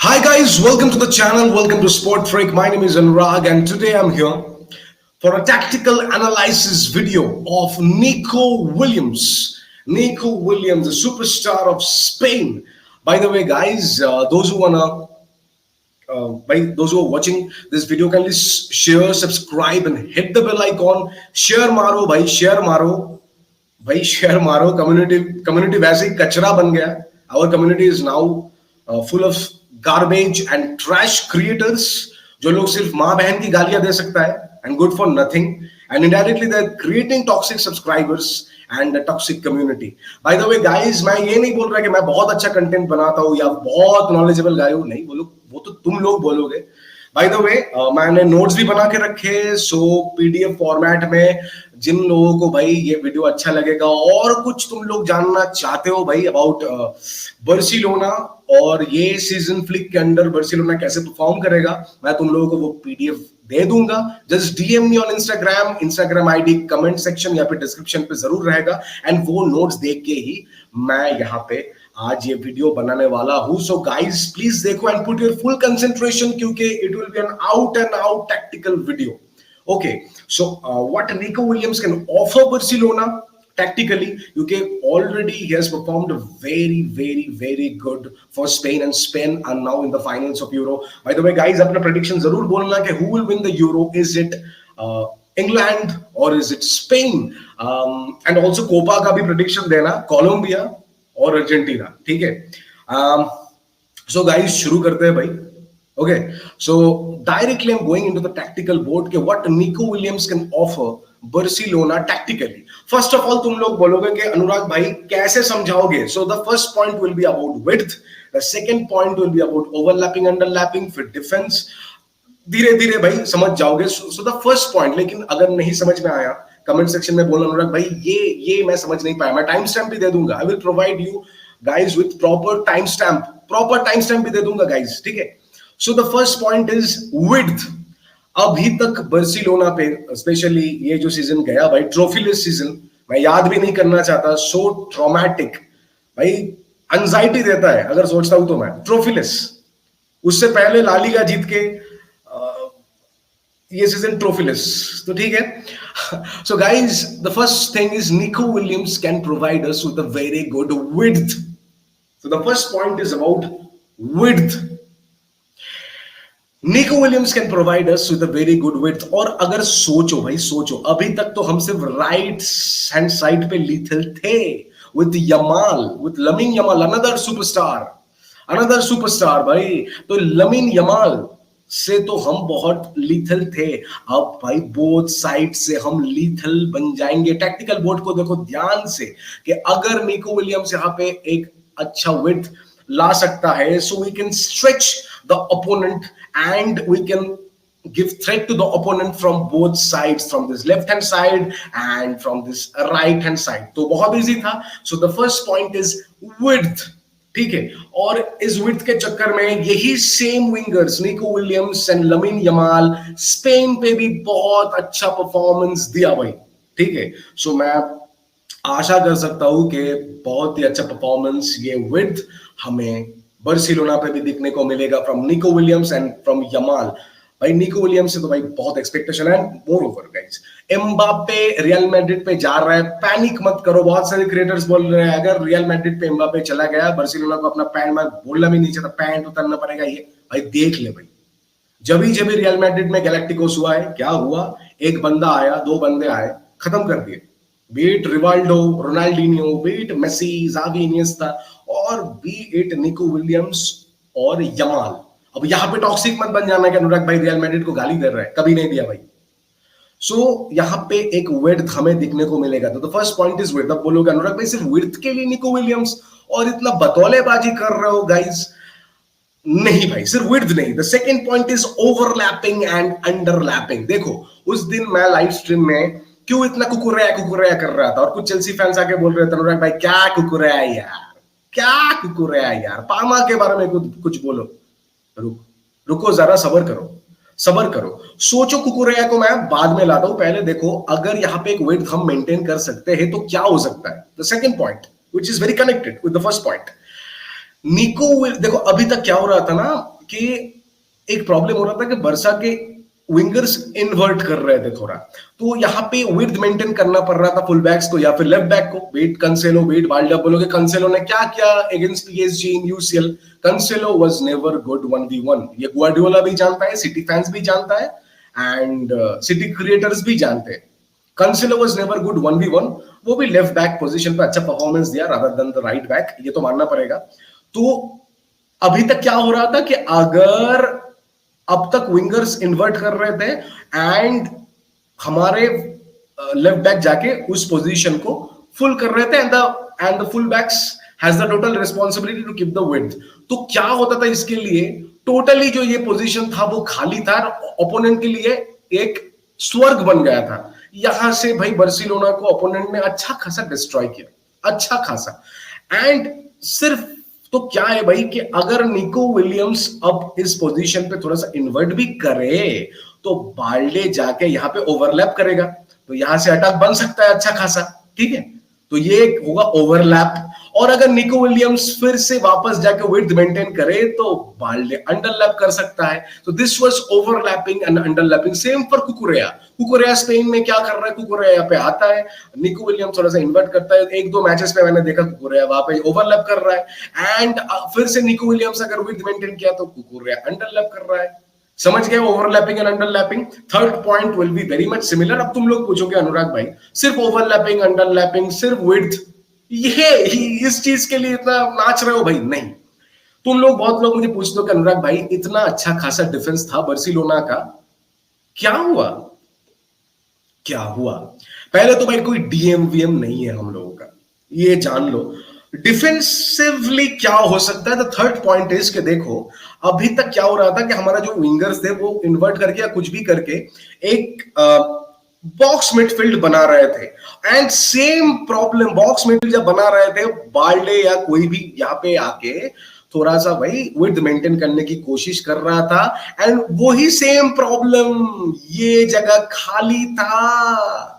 Hi guys, welcome to the channel, welcome to Sport Freak. My name is Anurag and today I'm here for a tactical analysis video of Nico Williams. Nico Williams, the superstar of Spain. By the way guys, by those who are watching this video, kindly share, subscribe and hit the bell icon. Share maro bhai, share maro. भाई share मारो. Community वैसे ही कचरा बन गया. Our community is now full of garbage and trash creators जो लोग सिर्फ माँ बहन की गालियां दे सकता है and good for nothing, and indirectly they're creating toxic subscribers and a toxic community. By the way guys, मैं ये नहीं बोल रहा कि मैं बहुत अच्छा कंटेंट बनाता हूँ या बहुत नॉलेजेबल गाय हूँ, नहीं बोलो, वो तो तुम लोग बोलोगे. बाय द वे मैंने नोट्स भी बना के रखे, सो पीडीएफ फॉर्मेट में. जिन लोगों को भाई ये वीडियो अच्छा लगेगा और कुछ तुम लोग जानना चाहते हो भाई अबाउट बार्सिलोना और ये सीजन फ्लिक के अंडर बार्सिलोना कैसे परफॉर्म करेगा, मैं तुम लोगों को वो पीडीएफ दे दूंगा. Just DM me on Instagram ID comment section या फिर डिस्क्रिप्शन पे जरूर रहेगा, एंड वो नोट्स देख के ही मैं यहाँ पे आज ये वीडियो बनाने वाला हूं. सो गाइस प्लीज देखो and put your full concentration, क्योंकि it will be an out and out tactical video. Okay, so what Nico Williams can offer Barcelona tactically, already he has performed very good for Spain, and Spain are now in the finals of Euro. By the way guys, अपना prediction जरूर बोलना कि who will win the Euro. Is it England or is it Spain? And also Copa का भी prediction देना, Colombia और Argentina. ठीक है. So guys शुरू करते हैं भाई. Okay, so directly I'm going into the tactical board के what Nico Williams can offer Barcelona tactically. First of all, तुम लोग बोलोगे कि अनुराग भाई कैसे समझाओगे? So the first point will be about width. The second point will be about overlapping, underlapping, फिर defense. धीरे धीरे भाई समझ जाओगे. So the first point, लेकिन अगर नहीं समझ में आया कमेंट सेक्शन में बोलना अनुराग भाई ये मैं समझ नहीं पाया. मैं टाइम स्टैम्प भी दे दूंगा. I will provide you guys with proper time stamp भी दे दूंगा guys. ठीक है. So the first point is width. अभी तक बार्सिलोना पे स्पेशली ये जो सीजन गया भाई, ट्रॉफीलेस सीजन, मैं याद भी नहीं करना चाहता. सो ट्रॉमेटिक भाई, एंजाइटी देता है अगर सोचता हूं तो मैं. ट्रॉफीलेस, उससे पहले ला लीगा जीत के ये सीजन ट्रॉफीलेस, तो ठीक है. So guys the first thing is Nico Williams can provide us with a very good width. So the first point is about width. Nico Williams can provide us with a very good width. और अगर सोचो भाई, सोचो अभी तक तो हम सिर्फ राइट हैंड साइड पे लीथल थे with Yamal, with lamin Yamal, another superstar भाई. तो लमीन यमाल से तो हम बहुत लीथल थे. अब भाई बोथ साइड से हम लीथल बन जाएंगे. टैक्टिकल बोर्ड को देखो ध्यान से कि अगर निको विलियम्स यहाँ पे एक अच्छा विड्थ ला सकता है, so we can stretch the opponent and we can give threat to the opponent from both sides, from this left hand side and from this right hand side. तो बहुत इजी था. So the first point is width. ठीक है. और इस width के चक्कर में यही सेम विंगर्स निको Williams and lamin Yamal Spain पे भी बहुत अच्छा परफॉर्मेंस दिया भाई. ठीक है. सो मैं आशा कर सकता हूं कि बहुत ही अच्छा परफॉर्मेंस ये विड्थ हमें बार्सिलोना पे भी देखने को मिलेगा फ्रॉम निको विलियम्स एंड फ्रॉम यमाल. भाई निको विलियम्स से तो भाई बहुत एक्सपेक्टेशन है. More over guys, Mbappe real Madrid पे जा रहा है, पैनिक मत करो. बहुत सारे क्रिएटर्स बोल रहे हैं अगर रियल मैड्रिड पे एम्बापे चला गया, बार्सिलोना को अपना पैंट में बोलना भी नहीं चाहता, पैंट उतारना पड़ेगा. ये भाई देख ले भाई, जब भी रियल मैड्रिड में गैलेक्टिकोस हुआ है, क्या हुआ? एक बंदा आया, दो बंदे आए, खत्म कर दिए. Beat Rivaldo, Ronaldinho, beat Messi, Xavi, Iniesta, और बीट निको विलियम्स और यमाल. अब यहाँ पे टॉक्सिक मत बन जाना कि अनुराग भाई रियल मैड्रिड को गाली दे रहा है, कभी नहीं दिया भाई. सो यहाँ पे एक विड्थ हमें दिखने को मिलेगा. तो the first point is width. अब बोलोगे अनुराग भाई सिर्फ विड्थ के लिए निको विलियम्स और इतना बतौलेबाजी कर रहे हो गाइस. नहीं भाई, सिर्फ विड्थ नहीं. The second point is overlapping and underlapping. देखो उस दिन मैं लाइव स्ट्रीम में क्यों इतना कुकुरया कर रहा था, और कुछ चेल्सी फैंस आके बोल रहे थे अनुराग भाई क्या कुकुरया यार, क्या कुकुरया यार, पामा के बारे में कुछ बोलो. रुको जरा, सबर करो. सोचो कुकुरया को मैं बाद में लाता हूं. पहले देखो अगर यहाँ पे एक विड्थ हम मेंटेन कर सकते हैं तो क्या हो सकता है. The second point which is very connected with the first point. निको देखो अभी तक क्या हो रहा था ना, कि एक प्रॉब्लम हो रहा था कि बरसा के विंगर्स इन्वर्ट कर रहे थे थोड़ा, तो यहाँ पे विड्थ मेंटेन करना पड़ रहा था फुल बैक्स को या फिर लेफ्ट बैक को। वेट कंसेलो, वेट बाल्डा, बोलोगे कंसेलो ने क्या किया against PSG in UCL? कंसेलो was never good 1v1। ये ग्वार्डियोला भी जानता है, सिटी फैंस भी जानता है, एंड सिटी क्रिएटर्स भी जानते हैं। कंसेलो वाज नेवर गुड 1v1। वो भी लेफ्ट बैक पोजीशन पे अच्छा परफॉर्मेंस दिया rather than the right back, ये तो मानना पड़ेगा। तो अभी तक क्या हो रहा था कि अगर अब तक विंगर्स इन्वर्ट कर रहे थे एंड हमारे लेफ्ट बैक जाके उस पोजीशन को फुल कर रहे थे, and the full backs has the total responsibility to keep the width. तो क्या होता था इसके लिए, टोटली जो ये पोजीशन था वो खाली था, ओपोनेंट के लिए एक स्वर्ग बन गया था। यहां से भाई बार्सिलोना को ओपोनेंट ने अच्छा खासा डिस्ट्रॉय किया, अच्छा खासा। एंड सिर्फ तो क्या है भाई कि अगर निको विलियम्स अब इस पोजीशन पे थोड़ा सा इन्वर्ट भी करे तो बाल्डे जाके यहां पे ओवरलैप करेगा, तो यहां से अटैक बन सकता है अच्छा खासा, ठीक है। तो ये होगा ओवरलैप। और अगर निको विलियम्स फिर से वापस जाके विड्थ मेंटेन करे तो बाल्डे अंडरलैप कर सकता है। तो this was overlapping and underlapping. Same for Cucurella. Cucurella Spain में क्या कर रहा है, कुकुरेया यहाँ पे आता है, निको विलियम्स थोड़ा सा इन्वर्ट करता है, एक दो मैचेस पे मैंने देखा कुकुरेया वहां पे ओवरलैप कर रहा है, एंड फिर से निको विलियम्स अगर विड्थ मेंटेन किया तो कुकुरेया अंडरलैप कर रहा है। समझ गए overlapping and underlapping. Third point will be very much similar. अब तुम लोग पूछोगे अनुराग भाई सिर्फ ओवरलैपिंग अंडरलैपिंग सिर्फ विड्थ, ये इस चीज के लिए इतना नाच रहे हो भाई? नहीं। तुम लोग बहुत लोग मुझे पूछते हो कि अनुराग भाई इतना अच्छा खासा डिफेंस था बार्सिलोना का, क्या हुआ? क्या हुआ? पहले तो भाई कोई डीएमवीएम नहीं है हम लोगों का, ये जान लो। डिफेंसिवली क्या हो सकता है? द थर्ड पॉइंट इज कि देखो अभी तक क्या हो रहा था कि हमारा जो विंगर्स थे वो इन्वर्ट करके या कुछ भी करके एक बॉक्स मिडफील्ड बना रहे थे, and same problem box midfield जब बना रहे थे बाल्डे या कोई भी यहाँ पे आके थोड़ा सा भाई विड्थ मेंटेन करने की कोशिश कर रहा था, एंड वही सेम प्रॉब्लम ये जगह खाली था,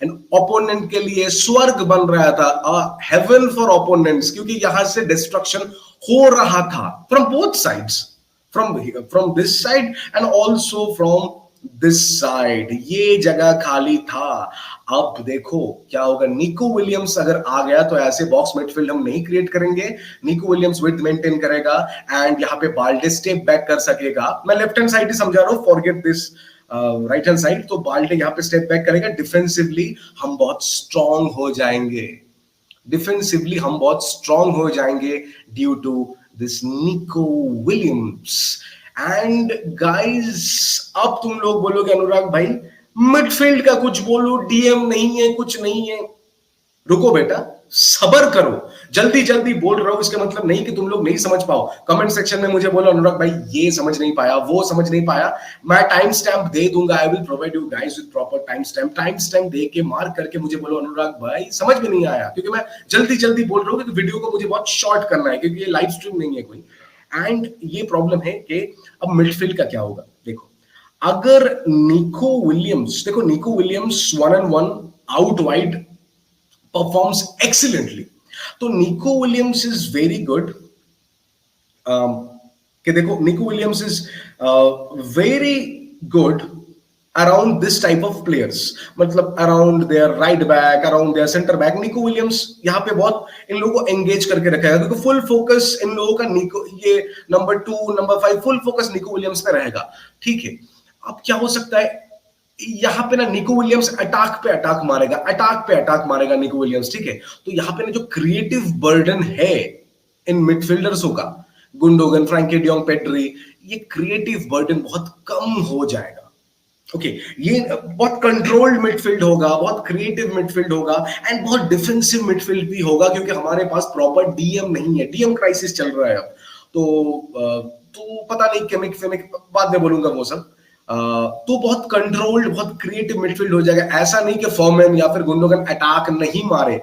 एंड ओपोनेंट के लिए स्वर्ग बन रहा था, हेवन फॉर ओपोनेंट्स, क्योंकि यहां से डिस्ट्रक्शन हो रहा था from both sides, from this side and also from this side, ये जगह खाली था। अब देखो क्या होगा, निको विलियम्स अगर आ गया तो ऐसे बॉक्स मिडफील्ड हम नहीं क्रिएट करेंगे। निको विलियम्स विड्थ मेंटेन करेगा एंड यहाँ पे बाल्डे स्टेप बैक कर सकेगा। मैं लेफ्ट हैंड साइड ही समझा रहा हूँ, forget this right hand side. तो बाल्डे यहाँ पे स्टेप बैक करेगा, डिफेंसिवली हम बहुत स्ट्रांग हो जाएंगे, डिफेंसिवली हम बहुत स्ट्रांग हो जाएंगे due to this Nico Williams. And guys अब तुम लोग बोलोगे अनुराग भाई मिडफील्ड का कुछ बोलो, डीएम नहीं है, कुछ नहीं है। रुको बेटा, सबर करो, जल्दी जल्दी बोल रहा हूं इसका मतलब नहीं कि तुम लोग नहीं समझ पाओ। कमेंट सेक्शन में मुझे बोलो अनुराग भाई ये समझ नहीं पाया, वो समझ नहीं पाया, मैं टाइम स्टैम्प दे दूंगा। I will provide you guys with proper time stamp दे के मार्क करके मुझे बोलो अनुराग भाई समझ में नहीं आया, क्योंकि मैं जल्दी जल्दी बोल रहा हूँ क्योंकि वीडियो को मुझे बहुत शॉर्ट करना है, क्योंकि ये लाइव स्ट्रीम नहीं है कोई। एंड ये प्रॉब्लम है कि अब मिडफील्ड का क्या होगा। देखो अगर निको विलियम्स, देखो Nico Williams 1-on-1 out wide performs excellently, तो Nico Williams is very good. कि देखो Nico Williams is very good around this type of players, मतलब around there right back, around there centre back. Nico Williams यहाँ पे बहुत इन लोगों को engage करके रखेगा, क्योंकि फुल फोकस इन लोगों का निको, ये number 2 number 5 full focus Nico Williams पे रहेगा, ठीक है। अब क्या हो सकता है यहाँ पे ना, निको विलियम्स अटैक पे अटैक मारेगा, अटैक पे अटैक मारेगा निको विलियम्स, ठीक है। तो यहाँ पे ना जो क्रिएटिव बर्डन है इन मिडफील्डर्सों का, गुंडोगन, फ्रैंकी डियोंग, पेड्री, ये क्रिएटिव बर्डन बहुत कम हो जाएगा। ओके ये बहुत कंट्रोल्ड मिडफील्ड होगा, बहुत क्रिएटिव मिडफील्ड होगा, एंड बहुत डिफेंसिव मिडफील्ड भी होगा, क्योंकि हमारे पास प्रॉपर डीएम नहीं है, डीएम क्राइसिस चल रहा है अब। तो पता नहीं केमिक बाद में बोलूंगा वो सब। तो बहुत कंट्रोल्ड, बहुत क्रिएटिव मिडफील्ड हो जाएगा। ऐसा नहीं कि फॉर्मैन या फिर गुंडोगन अटैक नहीं मारे,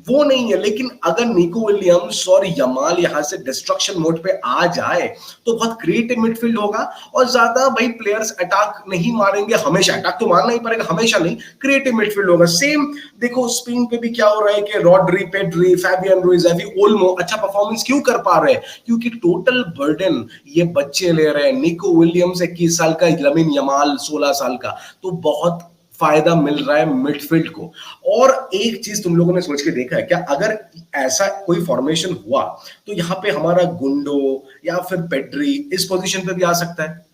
वो नहीं है। लेकिन अगर निको विलियम्स और यमाल यहां से डिस्ट्रक्शन मोड पे आ जाए तो बहुत क्रिएटिव मिडफील्ड होगा, और ज्यादा भाई प्लेयर्स अटैक नहीं मारेंगे हमेशा, अटैक तो मारना ही पड़ेगा हमेशा नहीं, क्रिएटिव मिडफील्ड होगा। सेम देखो स्पेन पे भी क्या हो रहा है कि रॉड्री, पेड्री, फैबियन रुइज, एवी ओल्मो अच्छा परफॉर्मेंस क्यों कर पा रहे हैं? क्योंकि टोटल बर्डन ये बच्चे ले रहे हैं। निको विलियम्स 21 साल का, लमिन यमाल 16 साल का, तो बहुत फायदा मिल रहा है मिडफील्ड को। और एक चीज तुम लोगों ने सोच के देखा है क्या, अगर ऐसा कोई फॉर्मेशन हुआ तो यहाँ पे हमारा गुंडो या फिर पेड्री इस पोजीशन पे भी आ सकता है,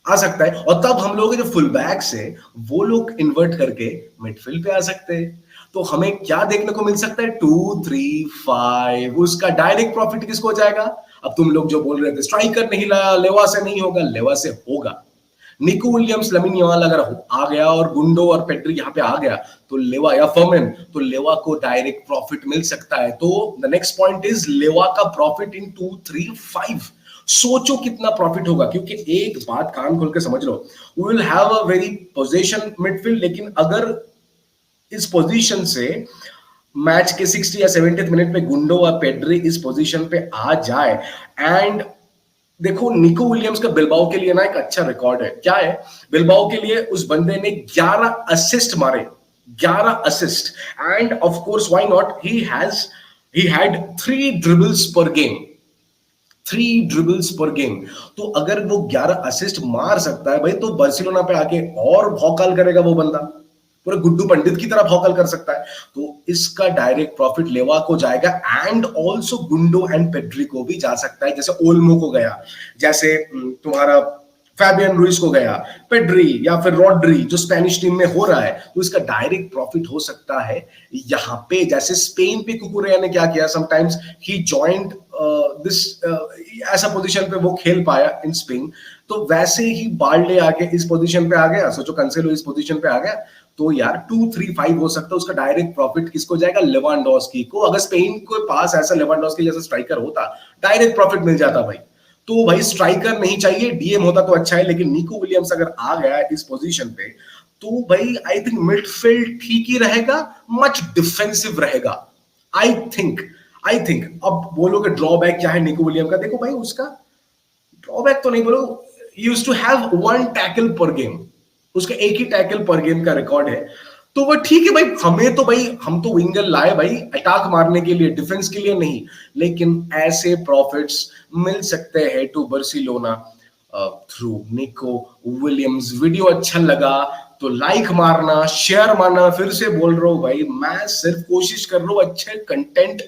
आ सकता है, और तब हम लोगों के जो फुल बैक्स है वो लोग इन्वर्ट करके मिडफील्ड पे आ सकते हैं। तो हमें क्या देखने को मिल सकता है? 2-3-5, उसका डायरेक्ट प्रॉफिट किसको हो जाएगा? अब तुम लोग जो बोल रहे थे स्ट्राइकर नहीं लाया, लेवा से नहीं होगा, लेवा से होगा। निको विलियम्स, लमिन यमाल अगर आ गया और गुंडो और पेड्री यहाँ पे आ गया तो लेवा या फर्मिन, तो लेवा को डायरेक्ट प्रॉफिट मिल सकता है। तो द नेक्स्ट पॉइंट इज लेवा का प्रॉफिट इन 2-3-5। सोचो कितना प्रॉफिट होगा, क्योंकि एक बात कान खोल के समझ लो, we will have a very position midfield, लेकिन अगर इस पोजीशन से मैच के 60 या 70 मिनट में गुंडो और पेड्री इस पोजीशन पे आ जाए, एंड देखो निको विलियम्स का बिलबाओ के लिए ना एक अच्छा रिकॉर्ड है। क्या है? बिलबाओ के लिए उस बंदे ने 11 असिस्ट मारे, 11 assist, end of course why not, he had 3 dribbles पर गेम, 3 ड्रिबल्स पर गेम। तो अगर वो 11 असिस्ट मार सकता है भाई, तो बार्सिलोना पे आके और भौकाल करेगा वो बंदा, पूरे गुड्डू पंडित की तरह भौकाल कर सकता है। तो इसका डायरेक्ट प्रॉफिट लेवा को जाएगा, एंड ऑल्सो गुंडो एंड पेड्री को भी जा सकता है, जैसे ओल्मो को गया, जैसे तुम्हारा फैबियन रुइस को गया, पेड्री या फिर रॉड्री जो स्पेनिश टीम में हो रहा है, तो इसका डायरेक्ट प्रॉफिट हो सकता है यहाँ पे। जैसे स्पेन पे कुकुरेया ने क्या किया, समटाइम्स ही जॉइंट दिस ऐसा पोजीशन पे वो खेल पाया इन स्पेन, तो वैसे ही बाल्डे आके इस पोजीशन पे आ गया, सोचो कैंसेलो इस पोजीशन पे आ गया, तो यार 2-3-5 हो सकता है। उसका डायरेक्ट प्रॉफिट किसको जाएगा? लेवांडोस्की को। अगर स्पेन के पास ऐसा लेवांडोस्की जैसा स्ट्राइकर होता, डायरेक्ट प्रॉफिट मिल जाता भाई। तो भाई स्ट्राइकर नहीं चाहिए, डीएम होता तो अच्छा है, लेकिन निको विलियम्स अगर आ गया है इस पोजीशन पे, तो भाई आई थिंक मिडफील्ड ठीक ही रहेगा, मच डिफेंसिव रहेगा। आई थिंक अब बोलोगे ड्रॉबैक क्या है निको विलियम का? देखो भाई उसका ड्रॉबैक तो नहीं बोलो, यूज्ड टू हैव 1 टैकल पर गेम, उसका एक ही टैकल पर गेम का रिकॉर्ड है। तो वो ठीक है भाई, हमें तो भाई, हम तो विंगर लाए भाई अटैक मारने के लिए, डिफेंस के लिए नहीं, लेकिन ऐसे प्रॉफिट्स मिल सकते हैं to Barcelona through Nico Williams. Video अच्छा लगा तो लाइक मारना, शेयर मारना, फिर से बोल रहा हूं भाई, मैं सिर्फ कोशिश कर रहा हूं अच्छे कंटेंट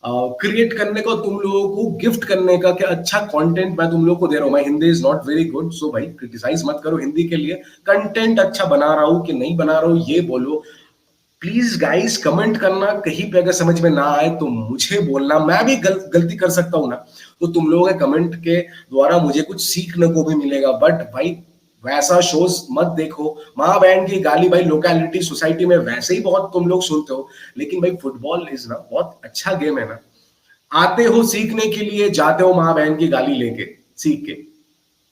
क्रिएट करने को, तुम लोगों को गिफ्ट करने का, कि अच्छा कंटेंट मैं तुम लोगों को दे रहा हूं। मैं Hindi is not very good, so भाई क्रिटिसाइज मत करो हिंदी के लिए, कंटेंट अच्छा बना रहा हूं कि नहीं बना रहा हूं ये बोलो प्लीज गाइस। कमेंट करना, कहीं पे अगर समझ में ना आए तो मुझे बोलना, मैं भी गलती कर सकता हूं ना, तो तुम लोगों के कमेंट के द्वारा मुझे कुछ सीखने को भी मिलेगा। बट भाई वैसा शोज मत देखो, माँ बहन की गाली भाई लोकेलिटी सोसाइटी में वैसे ही बहुत तुम लोग सुनते हो, लेकिन भाई फुटबॉल इज ना बहुत अच्छा गेम है ना, आते हो सीखने के लिए, जाते हो माँ बहन की गाली लेके सीख के।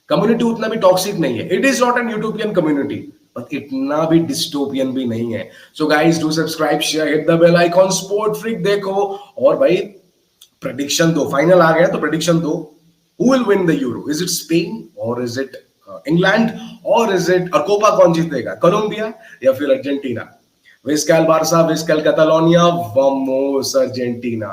कम्युनिटी उतना भी टॉक्सिक नहीं है, it is not an utopian community, but इतना भी डिस्टोपियन भी नहीं है। So guys do subscribe, share, hit the bell icon, sport freak देखो, और भाई प्रेडिक्शन दो, फाइनल आ गया तो प्रेडिक्शन दो, who will win the Euro? Is it Spain और इज इट इंग्लैंड, और इज इट, और कोपा कौन जीतेगा, कोलंबिया या फिर अर्जेंटीना? विस्कल बारसा, विस्कल कैटालोनिया, वमोस अर्जेंटीना।